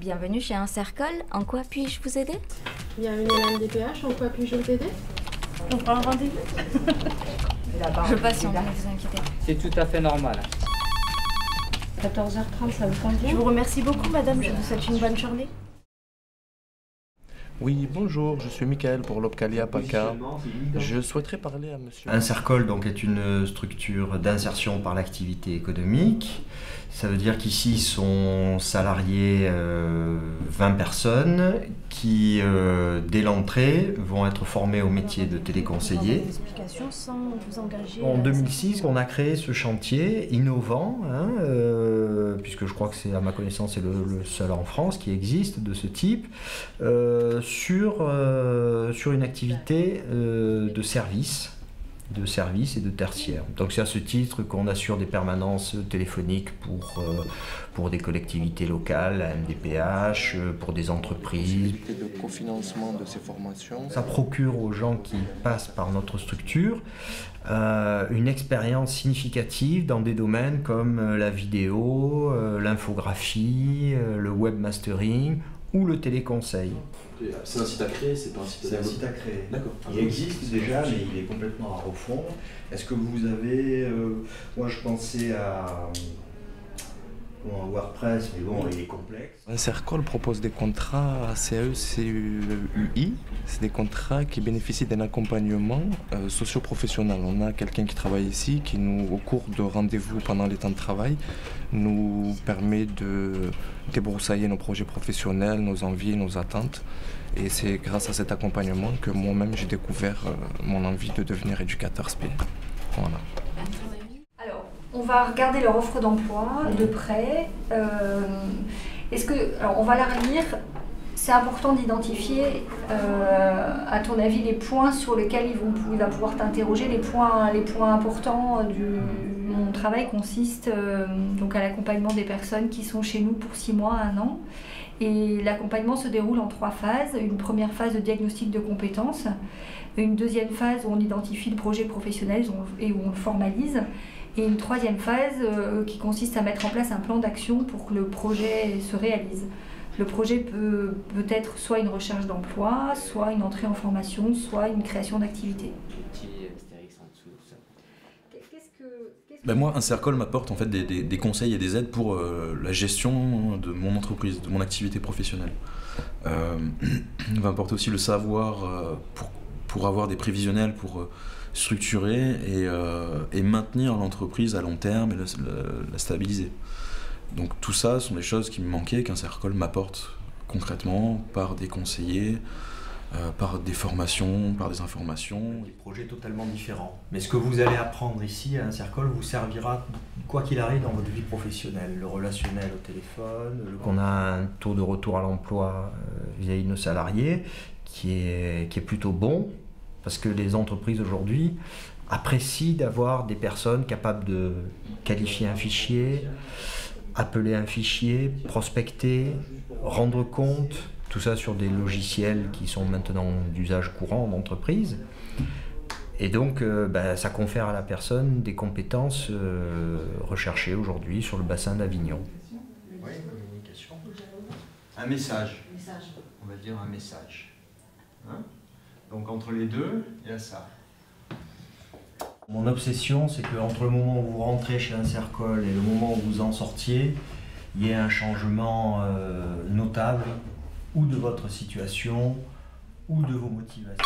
Bienvenue chez Insercol, en quoi puis-je vous aider? Bienvenue à la MDPH, en quoi puis-je vous aider? On prend un rendez-vous? Je patiente, ne vous inquiétez pas. C'est tout à fait normal. 14h30, ça vous convient? Je vous remercie beaucoup, madame. Je vous souhaite une bonne journée. Oui, bonjour, je suis Michael pour l'Opcalia PACA. Je souhaiterais parler à monsieur... Insercol donc, est une structure d'insertion par l'activité économique. Ça veut dire qu'ici sont salariés 20 personnes qui, dès l'entrée, vont être formées au métier de téléconseiller. Sans vous engager. En 2006, on a créé ce chantier innovant, puisque je crois que c'est, à ma connaissance, c'est le seul en France qui existe de ce type, sur une activité de service et de tertiaire. Donc c'est à ce titre qu'on assure des permanences téléphoniques pour des collectivités locales, la MDPH, pour des entreprises. de cofinancement de ces formations. Ça procure aux gens qui passent par notre structure une expérience significative dans des domaines comme la vidéo, l'infographie, le webmastering ou le téléconseil. C'est un site à créer, c'est pas un site à développer. C'est un site à créer. D'accord. Il existe déjà, mais il est complètement à refondre. Est-ce que vous avez... moi, je pensais à WordPress, mais bon, il est complexe. Insercol propose des contrats CAE-CUI. C'est des contrats qui bénéficient d'un accompagnement socio-professionnel. On a quelqu'un qui travaille ici, qui au cours de rendez-vous pendant les temps de travail, nous permet de débroussailler nos projets professionnels, nos envies, nos attentes. Et c'est grâce à cet accompagnement que moi-même j'ai découvert mon envie de devenir éducateur SPI. Voilà. Alors, on va regarder leur offre d'emploi de près. Alors, on va la relire. C'est important d'identifier, à ton avis, les points sur lesquels il va pouvoir t'interroger. Les points importants de mon travail consiste donc à l'accompagnement des personnes qui sont chez nous pour 6 mois, 1 an. Et l'accompagnement se déroule en 3 phases. Une première phase de diagnostic de compétences, une deuxième phase où on identifie le projet professionnel et où on le formalise, et une troisième phase qui consiste à mettre en place un plan d'action pour que le projet se réalise. Le projet peut être soit une recherche d'emploi, soit une entrée en formation, soit une création d'activité. Ben moi, Insercol m'apporte en fait des conseils et des aides pour la gestion de mon entreprise, de mon activité professionnelle. Il va m'apporter aussi le savoir pour avoir des prévisionnels, pour structurer et maintenir l'entreprise à long terme et la stabiliser. Donc tout ça sont des choses qui me manquaient, qu'Insercol m'apporte concrètement par des conseillers, par des formations, par des informations. Des projets totalement différents. Mais ce que vous allez apprendre ici à Insercol vous servira, quoi qu'il arrive, dans votre vie professionnelle. Le relationnel au téléphone. On a un taux de retour à l'emploi vis-à-vis de nos salariés qui est plutôt bon, parce que les entreprises aujourd'hui apprécient d'avoir des personnes capables de qualifier un fichier, appeler un fichier, prospecter, rendre compte. Tout ça sur des logiciels qui sont maintenant d'usage courant en entreprise. Et donc, ça confère à la personne des compétences recherchées aujourd'hui sur le bassin d'Avignon. Oui, communication. Un message. On va dire un message. Donc, entre les deux, il y a ça. Mon obsession, c'est qu'entre le moment où vous rentrez chez Insercol et le moment où vous en sortiez, il y ait un changement notable, ou de votre situation, ou de vos motivations.